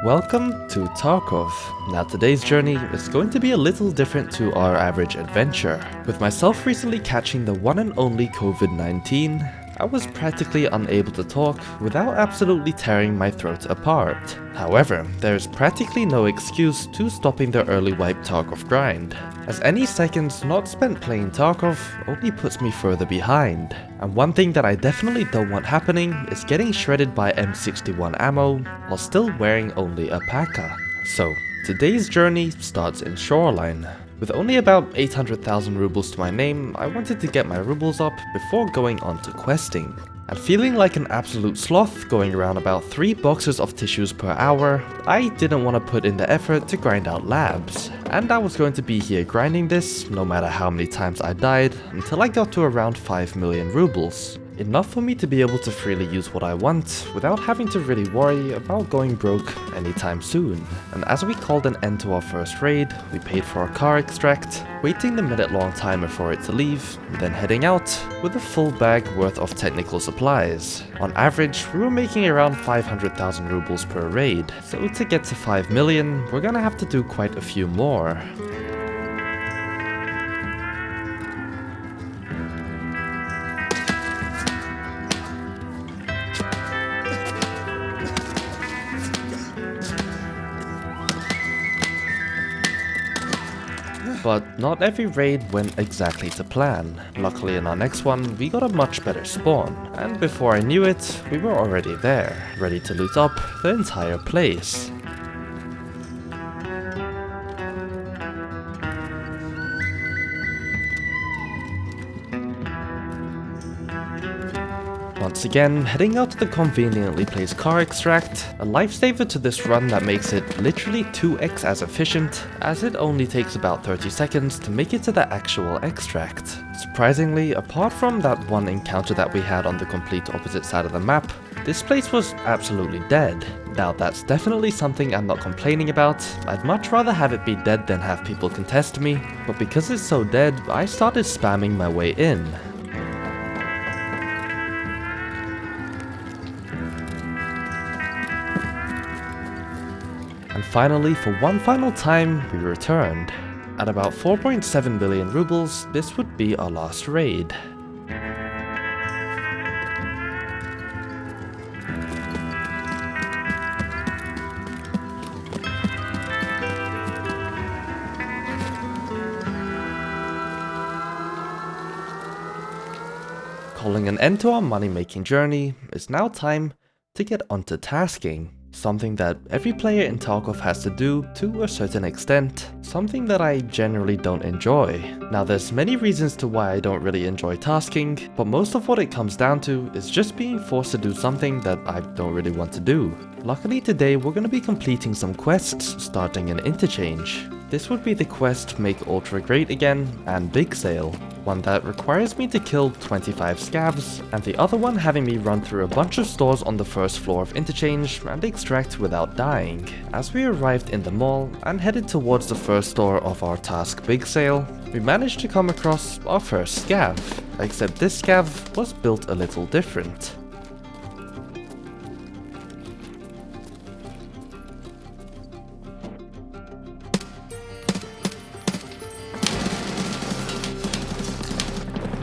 Welcome to Tarkov. Now today's journey is going to be a little different to our average adventure. With myself recently catching the one and only COVID-19, I was practically unable to talk without absolutely tearing my throat apart. However, there's practically no excuse to stopping the Early Wipe Tarkov grind, as any seconds not spent playing Tarkov only puts me further behind. And one thing that I definitely don't want happening is getting shredded by M61 ammo while still wearing only a P.A.K.A. So, today's journey starts in Shoreline. With only about 800,000 rubles to my name, I wanted to get my rubles up before going on to questing. And feeling like an absolute sloth going around about 3 boxes of tissues per hour, I didn't want to put in the effort to grind out labs. And I was going to be here grinding this no matter how many times I died until I got to around 5 million rubles. Enough for me to be able to freely use what I want without having to really worry about going broke anytime soon. And as we called an end to our first raid, we paid for our car extract, waiting the minute-long timer for it to leave, then heading out with a full bag worth of technical supplies. On average, we were making around 500,000 rubles per raid, so to get to 5 million, we're gonna have to do quite a few more. But not every raid went exactly to plan. Luckily in our next one, we got a much better spawn, and before I knew it, we were already there, ready to loot up the entire place. Once again, heading out to the conveniently placed car extract, a lifesaver to this run that makes it literally 2x as efficient, as it only takes about 30 seconds to make it to the actual extract. Surprisingly, apart from that one encounter that we had on the complete opposite side of the map, this place was absolutely dead. Now that's definitely something I'm not complaining about. I'd much rather have it be dead than have people contest me, but because it's so dead, I started spamming my way in. And finally, for one final time, we returned. At about 4.7 billion rubles, this would be our last raid. Calling an end to our money-making journey, it's now time to get onto tasking. Something that every player in Tarkov has to do to a certain extent, something that I generally don't enjoy. Now there's many reasons to why I don't really enjoy tasking, but most of what it comes down to is just being forced to do something that I don't really want to do. Luckily today we're going to be completing some quests starting in Interchange. This would be the quest Make Ultra Great Again and Big Sale, one that requires me to kill 25 scavs, and the other one having me run through a bunch of stores on the first floor of Interchange and extract without dying. As we arrived in the mall and headed towards the first store of our task Big Sale, we managed to come across our first scav, except this scav was built a little different.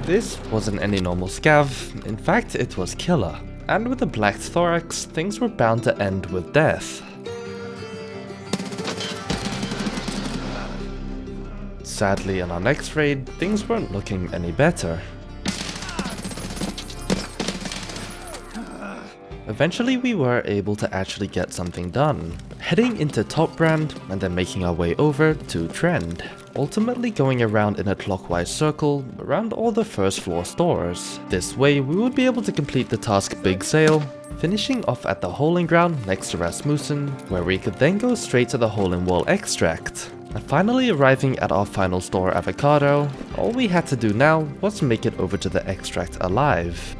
This wasn't any normal scav, in fact it was killer, and with a black thorax, things were bound to end with death. Sadly, in our next raid, things weren't looking any better. Eventually we were able to actually get something done, heading into Top Brand and then making our way over to Trend, ultimately going around in a clockwise circle around all the first floor stores. This way we would be able to complete the task Big Sale, finishing off at the hole in ground next to Rasmussen, where we could then go straight to the hole in wall extract. And finally arriving at our final store Avocado, all we had to do now was make it over to the extract alive.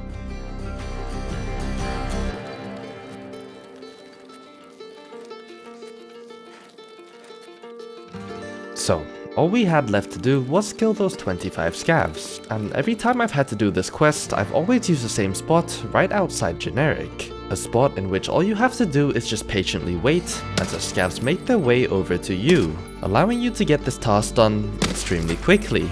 So, all we had left to do was kill those 25 scavs, and every time I've had to do this quest, I've always used the same spot right outside generic. A spot in which all you have to do is just patiently wait as the scavs make their way over to you, allowing you to get this task done extremely quickly.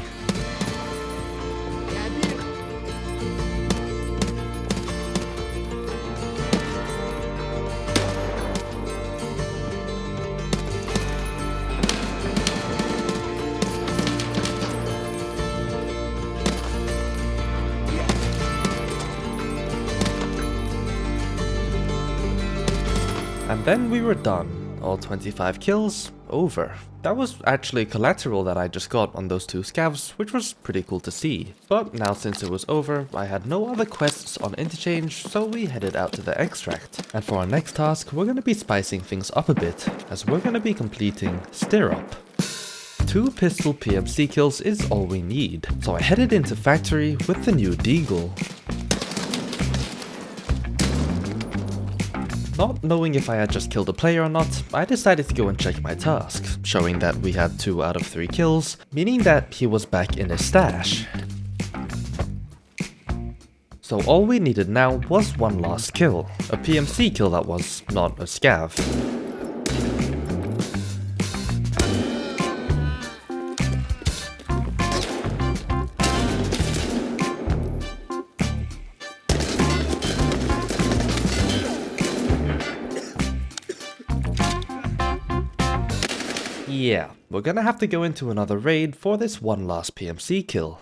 And then we were done. All 25 kills, over. That was actually collateral that I just got on those 2 scavs, which was pretty cool to see. But now since it was over, I had no other quests on Interchange, so we headed out to the extract. And for our next task, we're going to be spicing things up a bit, as we're going to be completing Stirrup. 2 pistol PMC kills is all we need, so I headed into factory with the new deagle. Not knowing if I had just killed a player or not, I decided to go and check my task, showing that we had 2 out of 3 kills, meaning that he was back in his stash. So all we needed now was one last kill, a PMC kill that was, not a scav. Yeah, we're gonna have to go into another raid for this one last PMC kill.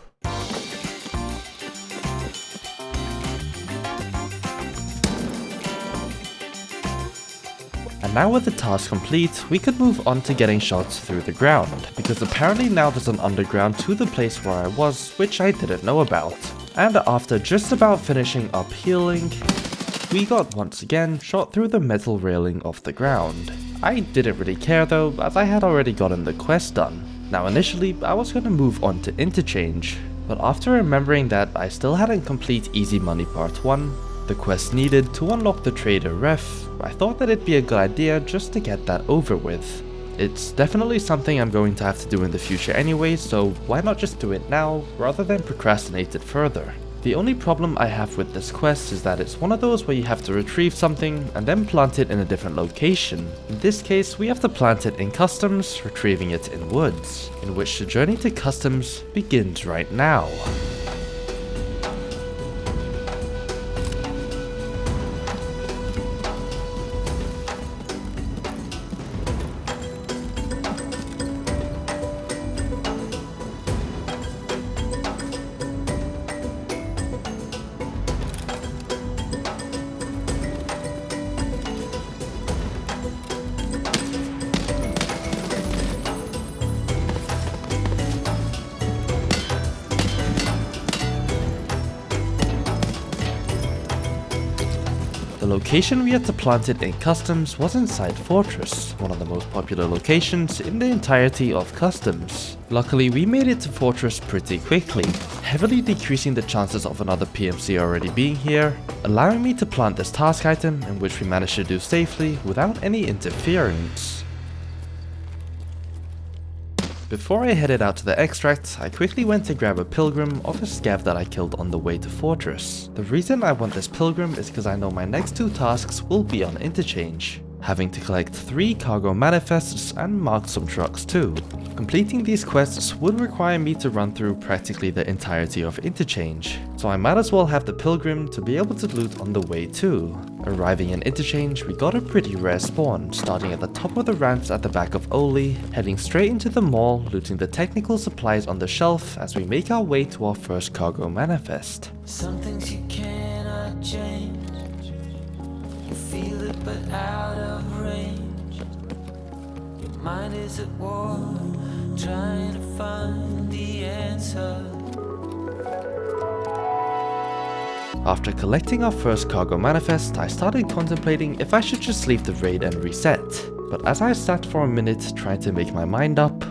And now with the task complete, we could move on to getting shots through the ground, because apparently now there's an underground to the place where I was, which I didn't know about. And after just about finishing up healing, we got once again shot through the metal railing off the ground. I didn't really care though, as I had already gotten the quest done. Now initially, I was gonna move on to Interchange, but after remembering that I still hadn't complete Easy Money Part 1, the quest needed to unlock the Trader Ref, I thought that it'd be a good idea just to get that over with. It's definitely something I'm going to have to do in the future anyway, so why not just do it now, rather than procrastinate it further. The only problem I have with this quest is that it's one of those where you have to retrieve something and then plant it in a different location. In this case, we have to plant it in customs, retrieving it in woods, in which the journey to customs begins right now. The location we had to plant it in customs was inside Fortress, one of the most popular locations in the entirety of customs. Luckily, we made it to Fortress pretty quickly, heavily decreasing the chances of another PMC already being here, allowing me to plant this task item, in which we managed to do safely without any interference. Before I headed out to the extract, I quickly went to grab a pilgrim of a scav that I killed on the way to Fortress. The reason I want this pilgrim is because I know my next 2 tasks will be on Interchange, having to collect 3 cargo manifests and mark some trucks too. Completing these quests would require me to run through practically the entirety of Interchange, so I might as well have the pilgrim to be able to loot on the way too. Arriving in Interchange, we got a pretty rare spawn, starting at the top of the ramps at the back of Oli, heading straight into the mall, looting the technical supplies on the shelf as we make our way to our first cargo manifest. Some things you cannot change. You feel it but out of range. Your mind is at war, trying to find the answer. After collecting our first cargo manifest, I started contemplating if I should just leave the raid and reset. But as I sat for a minute trying to make my mind up,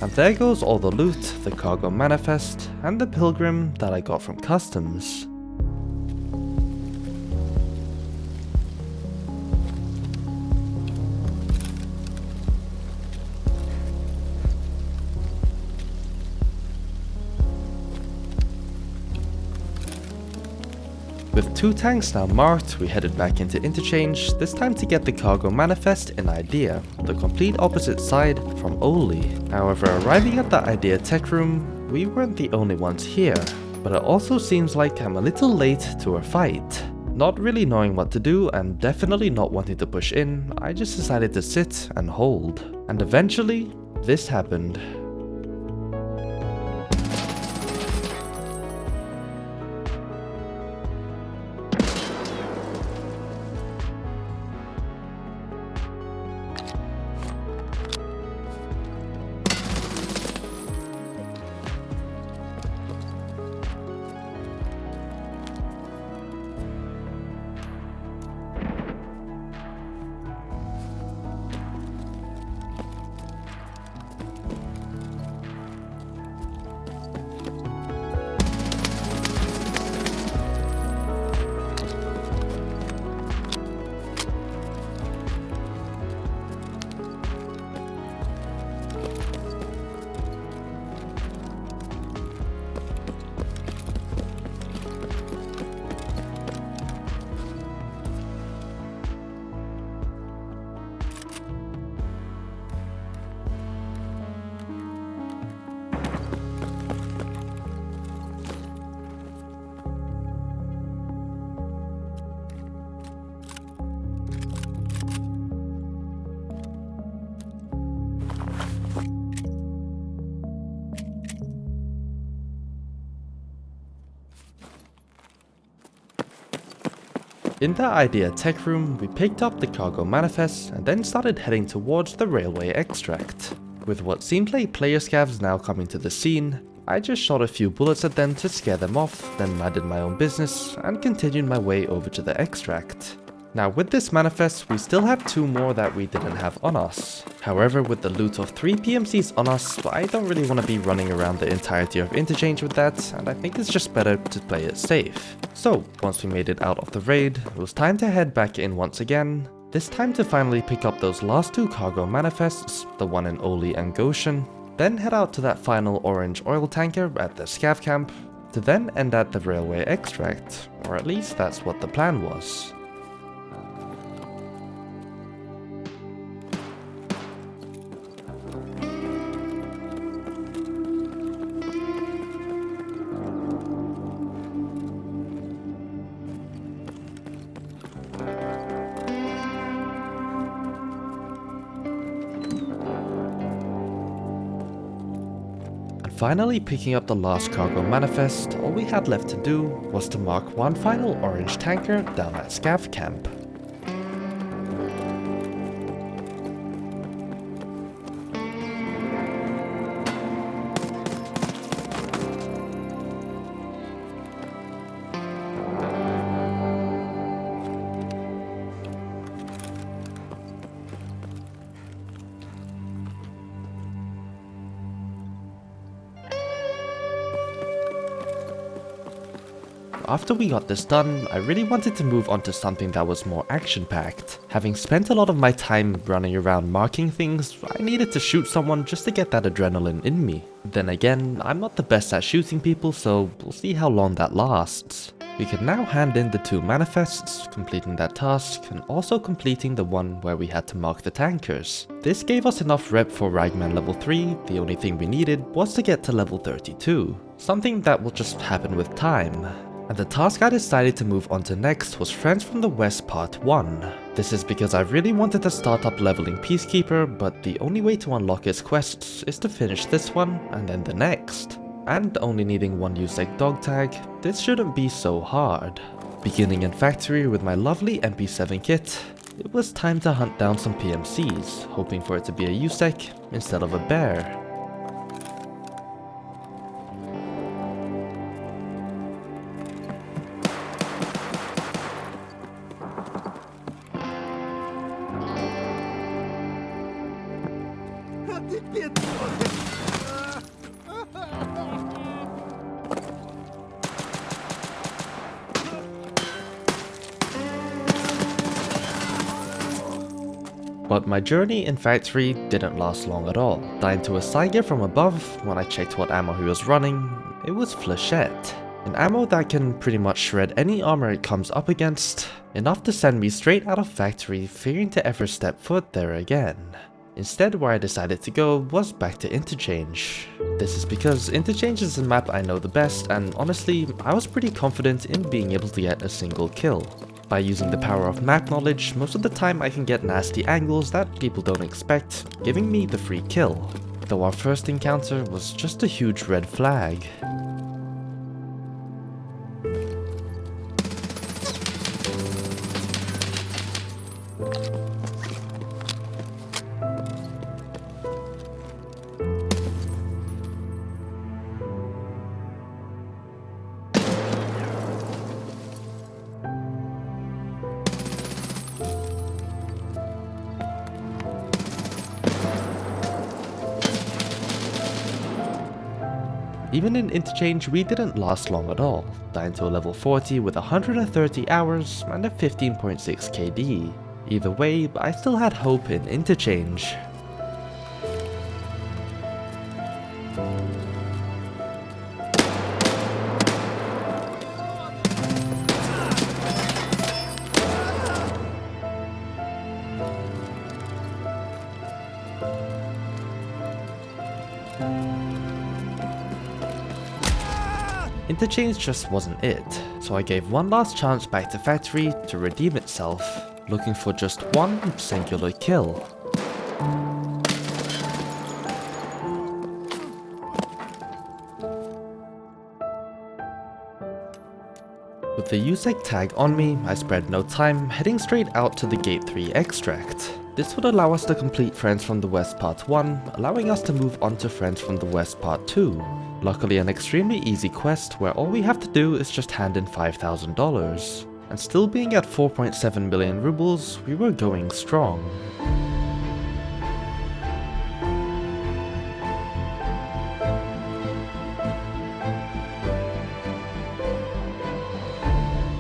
And there goes all the loot, the cargo manifest, and the pilgrim that I got from customs. With 2 tanks now marked, we headed back into Interchange, this time to get the cargo manifest in Idea, the complete opposite side from Oli. However, arriving at the Idea tech room, we weren't the only ones here, but it also seems like I'm a little late to a fight. Not really knowing what to do and definitely not wanting to push in, I just decided to sit and hold. And eventually, this happened. In the Idea tech room, we picked up the cargo manifest and then started heading towards the railway extract. With what seemed like player scavs now coming to the scene, I just shot a few bullets at them to scare them off, then minded my own business and continued my way over to the extract. Now with this manifest, we still had 2 more that we didn't have on us. However, with the loot of 3 PMCs on us, I don't really want to be running around the entirety of Interchange with that, and I think it's just better to play it safe. So, once we made it out of the raid, it was time to head back in once again, this time to finally pick up those last 2 cargo manifests, the one in Oli and Goshen, then head out to that final orange oil tanker at the scav camp, to then end at the railway extract, or at least that's what the plan was. Finally picking up the last cargo manifest, all we had left to do was to mark one final orange tanker down at scav camp. After we got this done, I really wanted to move on to something that was more action-packed. Having spent a lot of my time running around marking things, I needed to shoot someone just to get that adrenaline in me. Then again, I'm not the best at shooting people, so we'll see how long that lasts. We can now hand in the 2 manifests, completing that task, and also completing the one where we had to mark the tankers. This gave us enough rep for Ragman level 3, the only thing we needed was to get to level 32. Something that will just happen with time. And the task I decided to move on to next was Friends from the West Part 1. This is because I really wanted to start up leveling Peacekeeper, but the only way to unlock his quests is to finish this one and then the next. And only needing 1 USEC dog tag, this shouldn't be so hard. Beginning in factory with my lovely MP7 kit, it was time to hunt down some PMCs, hoping for it to be a USEC instead of a bear. But my journey in Factory didn't last long at all. Dying to a side gear from above, when I checked what ammo he was running, it was Flechette. An ammo that can pretty much shred any armor it comes up against, enough to send me straight out of Factory fearing to ever step foot there again. Instead, where I decided to go was back to Interchange. This is because Interchange is a map I know the best, and honestly, I was pretty confident in being able to get a single kill. By using the power of map knowledge, most of the time I can get nasty angles that people don't expect, giving me the free kill. Though our first encounter was just a huge red flag. Even in Interchange, we didn't last long at all, dying to a level 40 with 130 hours and a 15.6 KD. Either way, I still had hope in Interchange. Interchange just wasn't it, so I gave one last chance back to Factory to redeem itself, looking for just one singular kill. With the USEC tag on me, I spared no time, heading straight out to the Gate 3 extract. This would allow us to complete Friends from the West Part 1, allowing us to move on to Friends from the West Part 2. Luckily an extremely easy quest where all we have to do is just hand in $5,000. And still being at 4.7 million rubles, we were going strong.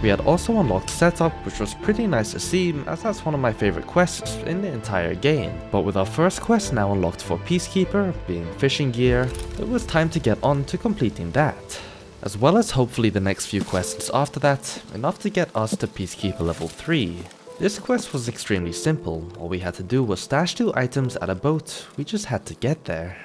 We had also unlocked Setup, which was pretty nice to see, as that's one of my favorite quests in the entire game. But with our first quest now unlocked for Peacekeeper, being fishing gear, it was time to get on to completing that. As well as hopefully the next few quests after that, enough to get us to Peacekeeper level 3. This quest was extremely simple, all we had to do was stash 2 items at a boat, we just had to get there.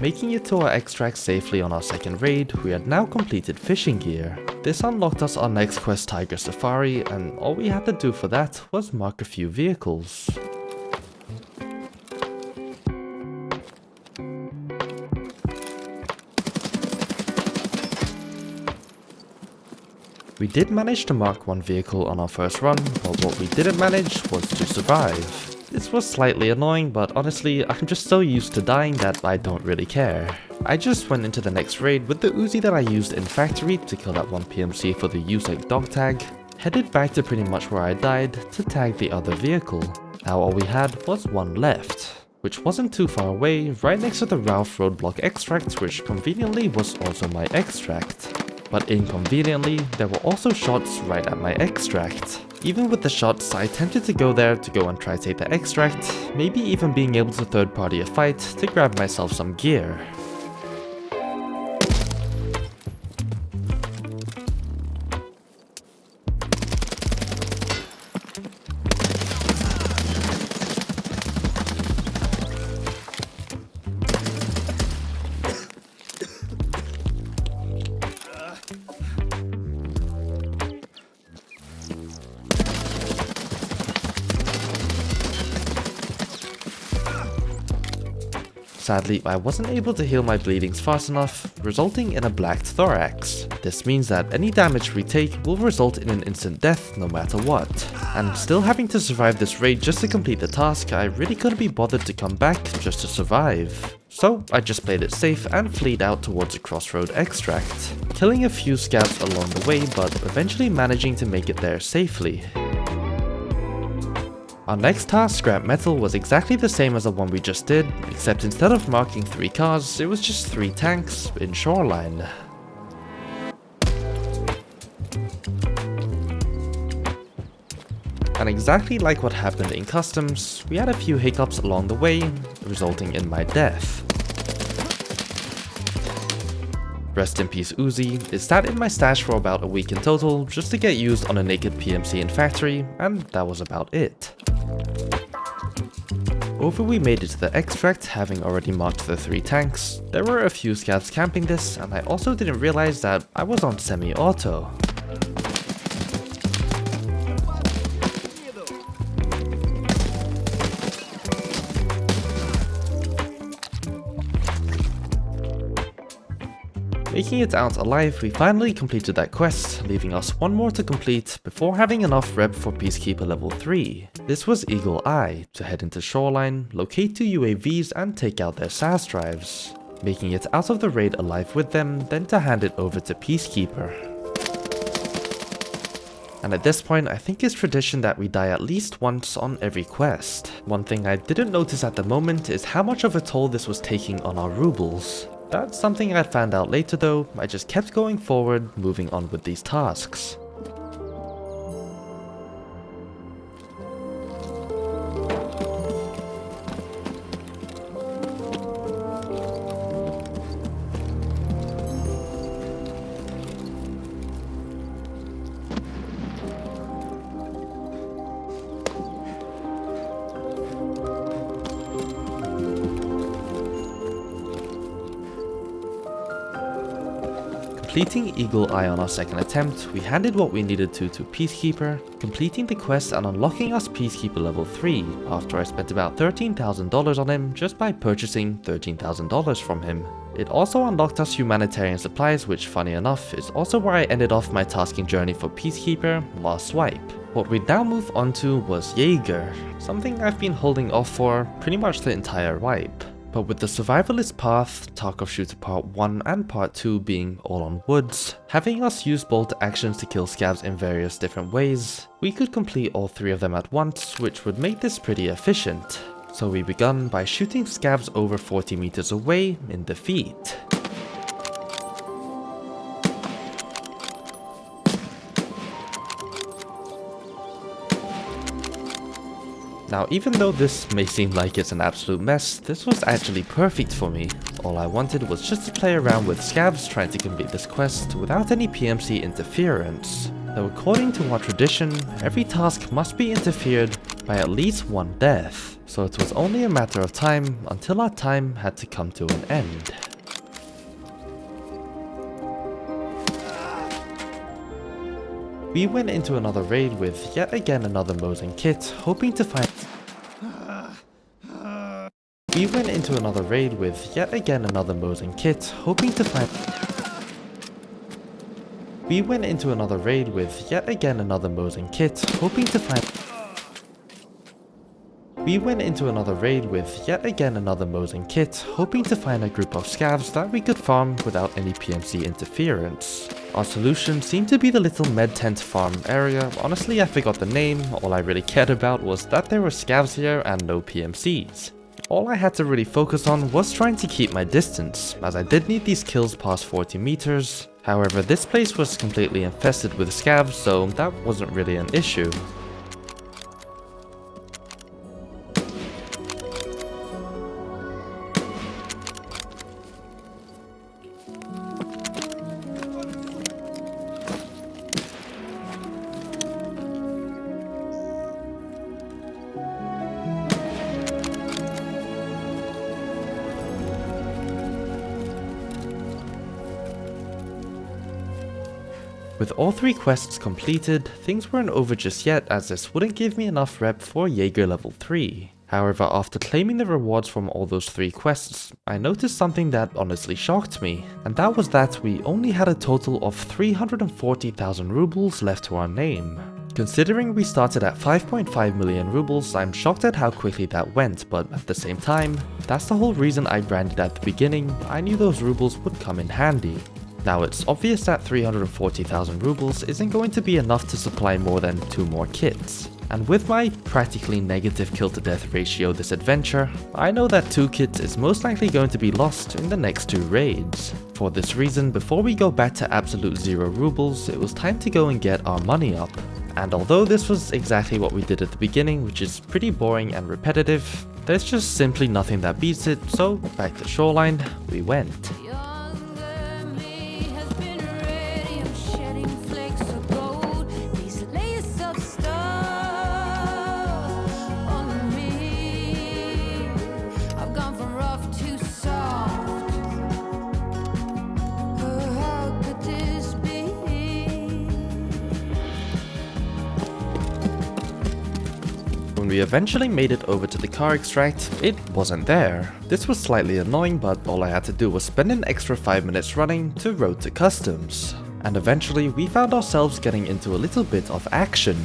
Making it to our extract safely on our second raid, we had now completed fishing gear. This unlocked us our next quest, Tiger Safari, and all we had to do for that was mark a few vehicles. We did manage to mark one vehicle on our first run, but what we didn't manage was to survive. This was slightly annoying, but honestly, I'm just so used to dying that I don't really care. I just went into the next raid with the Uzi that I used in Factory to kill that one PMC for the USEC dog tag, headed back to pretty much where I died to tag the other vehicle. Now all we had was one left, which wasn't too far away, right next to the Ralph roadblock extract, which conveniently was also my extract. But inconveniently, there were also shots right at my extract. Even with the shots, I attempted to go there to go and try to take the extract, maybe even being able to third party a fight to grab myself some gear. Sadly, I wasn't able to heal my bleedings fast enough, resulting in a blacked thorax. This means that any damage we take will result in an instant death no matter what. And still having to survive this raid just to complete the task, I really couldn't be bothered to come back just to survive. So I just played it safe and fled out towards a crossroad extract, killing a few scavs along the way but eventually managing to make it there safely. Our next task, Scrap Metal, was exactly the same as the one we just did, except instead of marking 3 cars, it was just 3 tanks in Shoreline. And exactly like what happened in Customs, we had a few hiccups along the way, resulting in my death. Rest in peace Uzi, it sat in my stash for about a week in total, just to get used on a naked PMC in factory, and that was about it. Over we made it to the extract, having already marked the 3 tanks. There were a few scavs camping this, and I also didn't realize that I was on semi-auto. Making it out alive, we finally completed that quest, leaving us one more to complete before having enough rep for Peacekeeper level 3. This was Eagle Eye, to head into Shoreline, locate 2 UAVs and take out their SAS drives. Making it out of the raid alive with them, then to hand it over to Peacekeeper. And at this point, I think it's tradition that we die at least once on every quest. One thing I didn't notice at the moment is how much of a toll this was taking on our rubles. That's something I found out later though, I just kept going forward, moving on with these tasks. Completing Eagle Eye on our second attempt, we handed what we needed to Peacekeeper, completing the quest and unlocking us Peacekeeper level 3, after I spent about $13,000 on him just by purchasing $13,000 from him. It also unlocked us humanitarian supplies, which funny enough is also where I ended off my tasking journey for Peacekeeper last wipe. What we'd now move on to was Jager, something I've been holding off for pretty much the entire wipe. But with the survivalist path, Tarkov Shooter Part 1 and Part 2 being all on woods, having us use bolt actions to kill scavs in various different ways, we could complete all 3 of them at once, which would make this pretty efficient. So we begun by shooting scavs over 40 meters away in the feet. Now, even though this may seem like it's an absolute mess, this was actually perfect for me. All I wanted was just to play around with scavs trying to complete this quest without any PMC interference. Though according to our tradition, every task must be interfered by at least 1 death, so it was only a matter of time until our time had to come to an end. We went into another raid with yet again another Mosin kit, hoping to find... We went into another raid with yet again another Mosin kit, hoping to find... We went into another raid with yet again another Mosin kit, hoping to find... We went into another raid with yet again another Mosin kit, hoping to find a group of scavs that we could farm without any PMC interference. Our solution seemed to be the little med tent farm area. Honestly, I forgot the name. All I really cared about was that there were scavs here and no PMCs. All I had to really focus on was trying to keep my distance, as I did need these kills past 40 meters. However, this place was completely infested with scavs, so that wasn't really an issue. With all 3 quests completed, things weren't over just yet, as this wouldn't give me enough rep for Jager level 3. However, after claiming the rewards from all those 3 quests, I noticed something that honestly shocked me, and that was that we only had a total of 340,000 rubles left to our name. Considering we started at 5.5 million rubles, I'm shocked at how quickly that went, but at the same time, that's the whole reason I branded at the beginning. I knew those rubles would come in handy. Now it's obvious that 340,000 rubles isn't going to be enough to supply more than 2 more kits. And with my practically negative kill to death ratio this adventure, I know that 2 kits is most likely going to be lost in the next 2 raids. For this reason, before we go back to absolute 0 rubles, it was time to go and get our money up. And although this was exactly what we did at the beginning, which is pretty boring and repetitive, there's just simply nothing that beats it, so back to Shoreline we went. When we eventually made it over to the car extract, it wasn't there. This was slightly annoying, but all I had to do was spend an extra 5 minutes running to road to customs. And eventually we found ourselves getting into a little bit of action.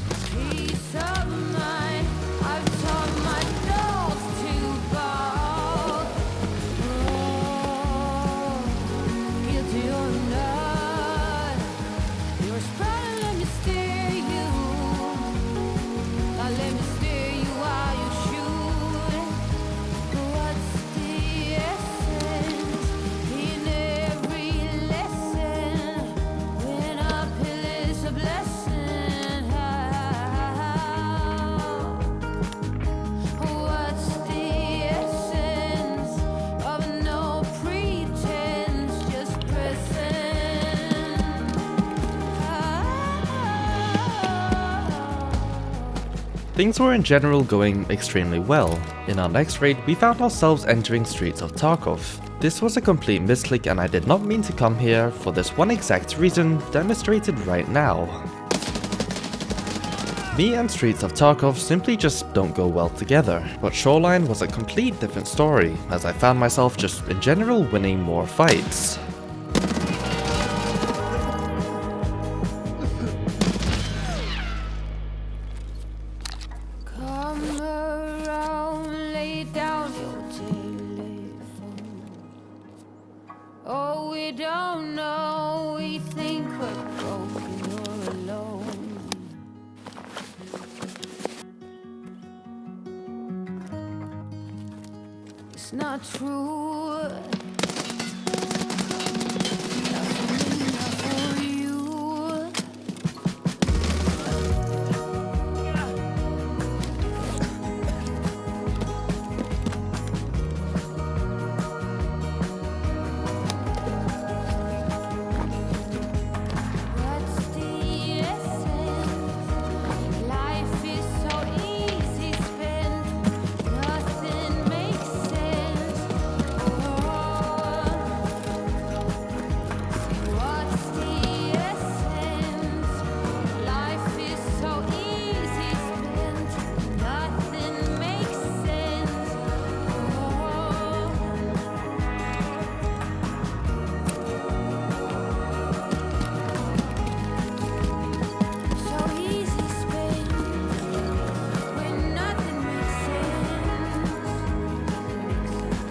Things were in general going extremely well. In our next raid, we found ourselves entering Streets of Tarkov. This was a complete misclick and I did not mean to come here for this one exact reason demonstrated right now. Me and Streets of Tarkov simply just don't go well together, but Shoreline was a complete different story, as I found myself just in general winning more fights. It's not true.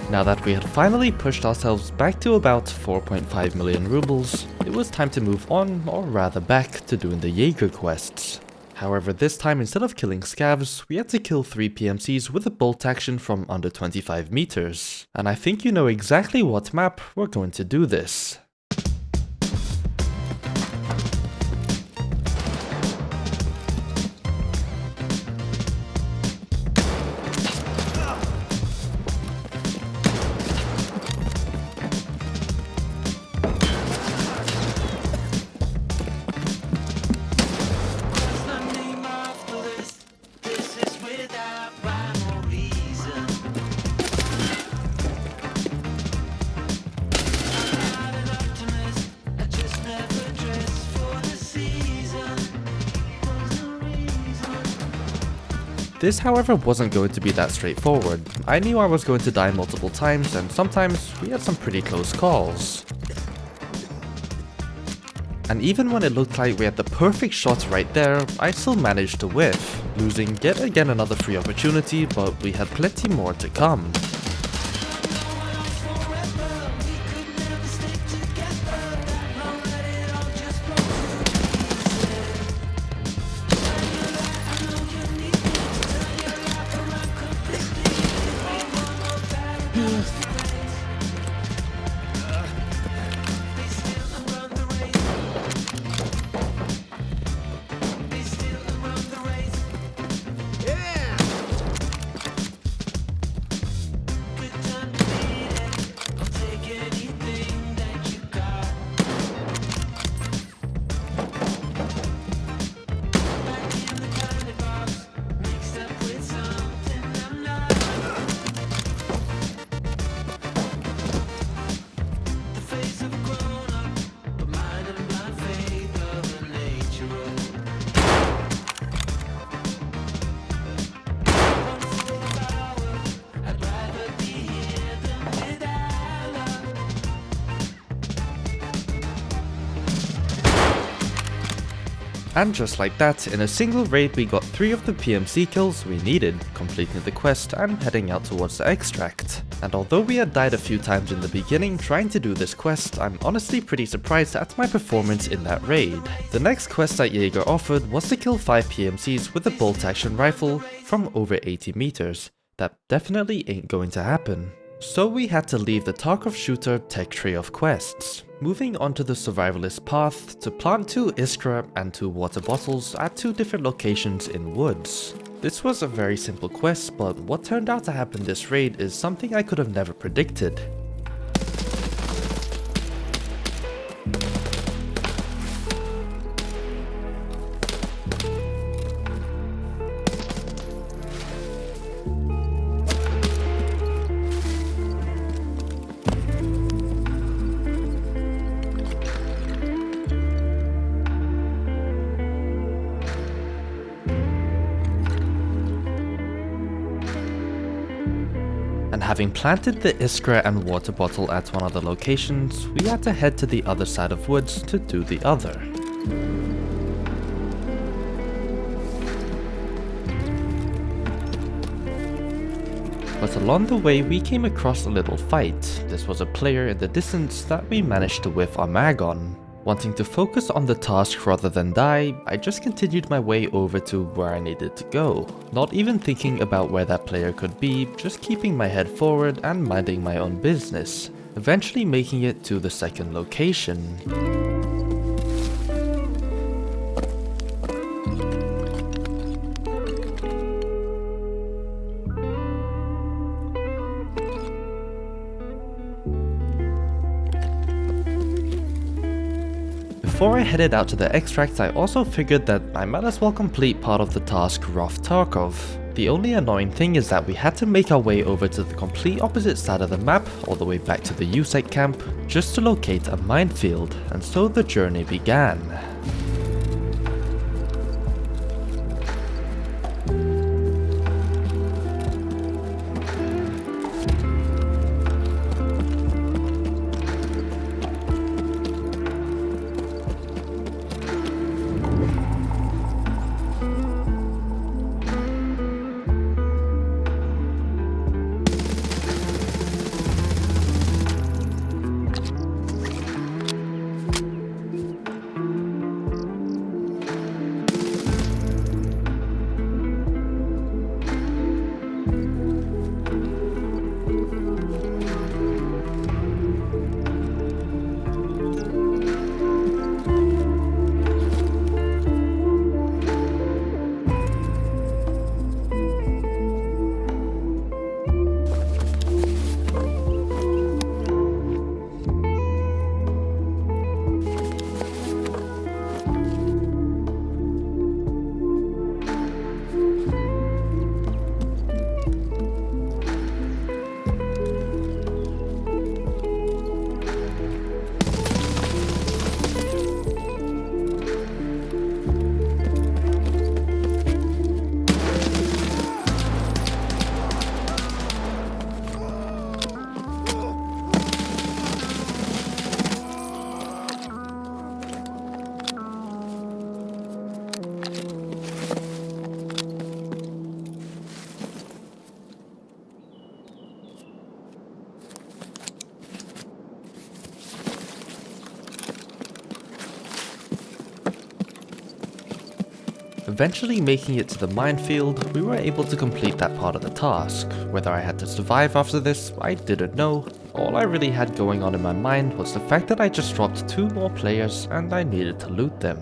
Now that we had finally pushed ourselves back to about 4.5 million rubles, it was time to move on, or rather back, to doing the Jager quests. However, this time instead of killing scavs, we had to kill 3 PMCs with a bolt action from under 25 meters. And I think you know exactly what map we're going to do this. This, however, wasn't going to be that straightforward. I knew I was going to die multiple times, and sometimes we had some pretty close calls. And even when it looked like we had the perfect shot right there, I still managed to whiff, losing yet again another free opportunity, but we had plenty more to come. And just like that, in a single raid we got 3 of the PMC kills we needed, completing the quest and heading out towards the extract. And although we had died a few times in the beginning trying to do this quest, I'm honestly pretty surprised at my performance in that raid. The next quest that Jager offered was to kill 5 PMCs with a bolt action rifle from over 80 meters. That definitely ain't going to happen. So we had to leave the Tarkov shooter tech tree of quests, moving on to the survivalist path to plant 2 Iskra and 2 water bottles at 2 different locations in woods. This was a very simple quest, but what turned out to happen this raid is something I could have never predicted. And having planted the Iskra and water bottle at one of the locations, we had to head to the other side of woods to do the other. But along the way we came across a little fight. This was a player in the distance that we managed to whiff our mag on. Wanting to focus on the task rather than die, I just continued my way over to where I needed to go. Not even thinking about where that player could be, just keeping my head forward and minding my own business. Eventually making it to the second location. Before I headed out to the extract, I also figured that I might as well complete part of the task Rough Tarkov. The only annoying thing is that we had to make our way over to the complete opposite side of the map, all the way back to the USEC camp, just to locate a minefield, and so the journey began. eventually making it to the minefield, we were able to complete that part of the task. Whether I had to survive after this, I didn't know. All I really had going on in my mind was the fact that I just dropped 2 more players and I needed to loot them.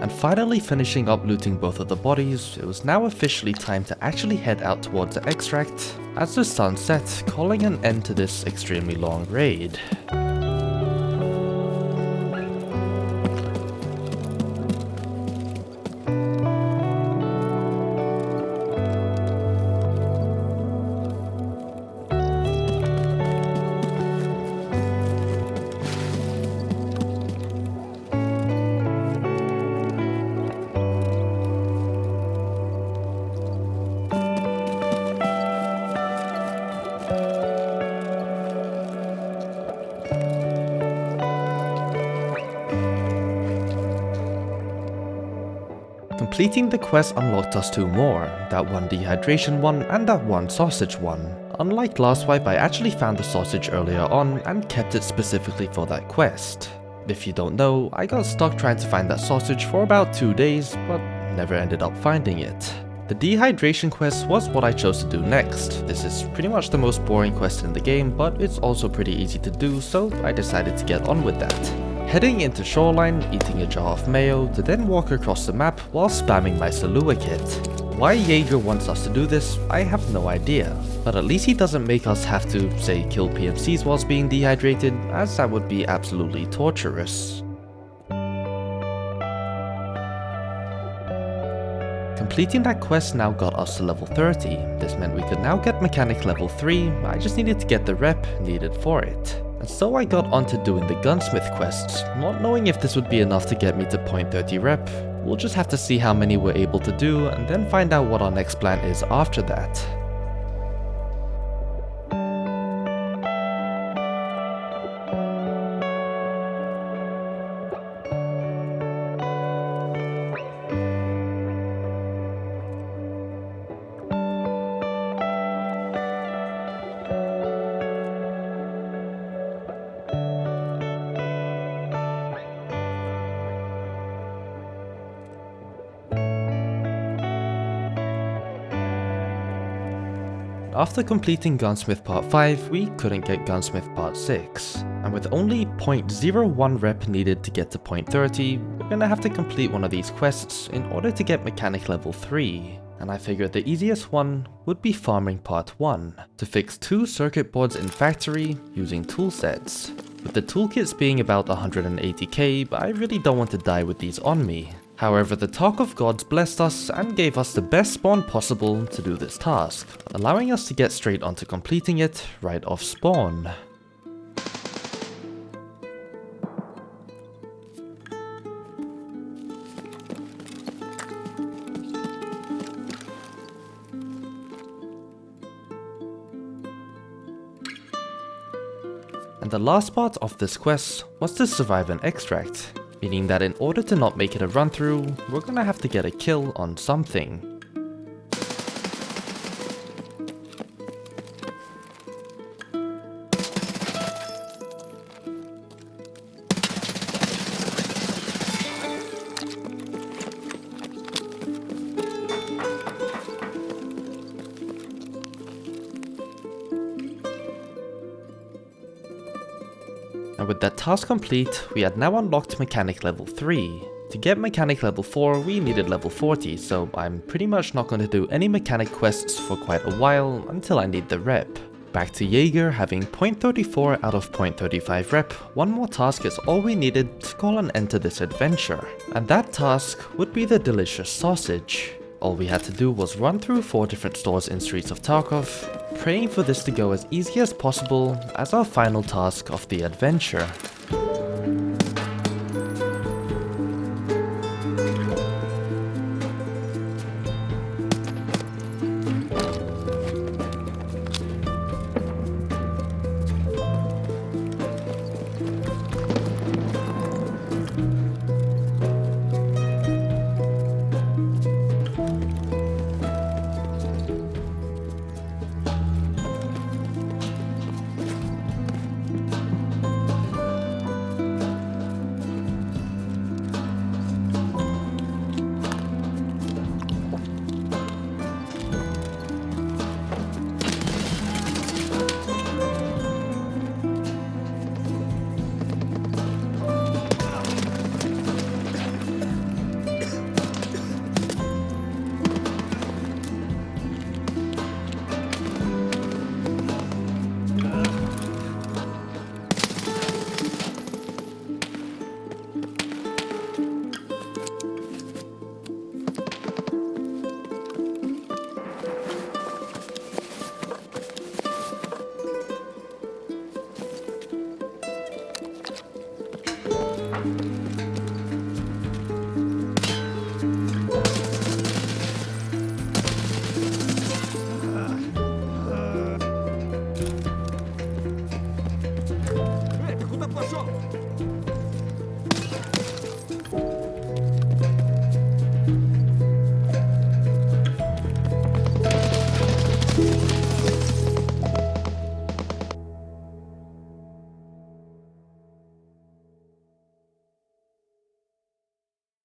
And finally finishing up looting both of the bodies, it was now officially time to actually head out towards the extract, as the sun set, calling an end to this extremely long raid. Completing the quest unlocked us 2 more, that one dehydration one and that one sausage one. Unlike last wipe, I actually found the sausage earlier on and kept it specifically for that quest. If you don't know, I got stuck trying to find that sausage for about 2 days, but never ended up finding it. The dehydration quest was what I chose to do next. This is pretty much the most boring quest in the game, but it's also pretty easy to do, so I decided to get on with that. Heading into Shoreline, eating a jar of mayo, to then walk across the map while spamming my Salua kit. Why Jager wants us to do this, I have no idea, but at least he doesn't make us have to, say, kill PMCs whilst being dehydrated, as that would be absolutely torturous. Completing that quest now got us to level 30, this meant we could now get mechanic level 3, I just needed to get the rep needed for it. And so I got onto doing the gunsmith quests, not knowing if this would be enough to get me to point 30 rep. We'll just have to see how many we're able to do and then find out what our next plan is after that. After completing Gunsmith Part 5, we couldn't get Gunsmith Part 6, and with only 0.01 rep needed to get to point 30, we're gonna have to complete one of these quests in order to get mechanic level 3. And I figured the easiest one would be farming Part 1, to fix 2 circuit boards in factory using toolsets. With the toolkits being about 180k, but I really don't want to die with these on me. However, the Tarkov gods blessed us and gave us the best spawn possible to do this task, allowing us to get straight onto completing it right off spawn. And the last part of this quest was to survive an extract, meaning that in order to not make it a run through, we're gonna have to get a kill on something. And with that task complete, we had now unlocked mechanic level 3. To get mechanic level 4, we needed level 40, so I'm pretty much not going to do any mechanic quests for quite a while until I need the rep. Back to Jager having 0.34 out of 0.35 rep, one more task is all we needed to call an end to this adventure. And that task would be the delicious sausage. All we had to do was run through 4 different stores in Streets of Tarkov, praying for this to go as easy as possible as our final task of the adventure.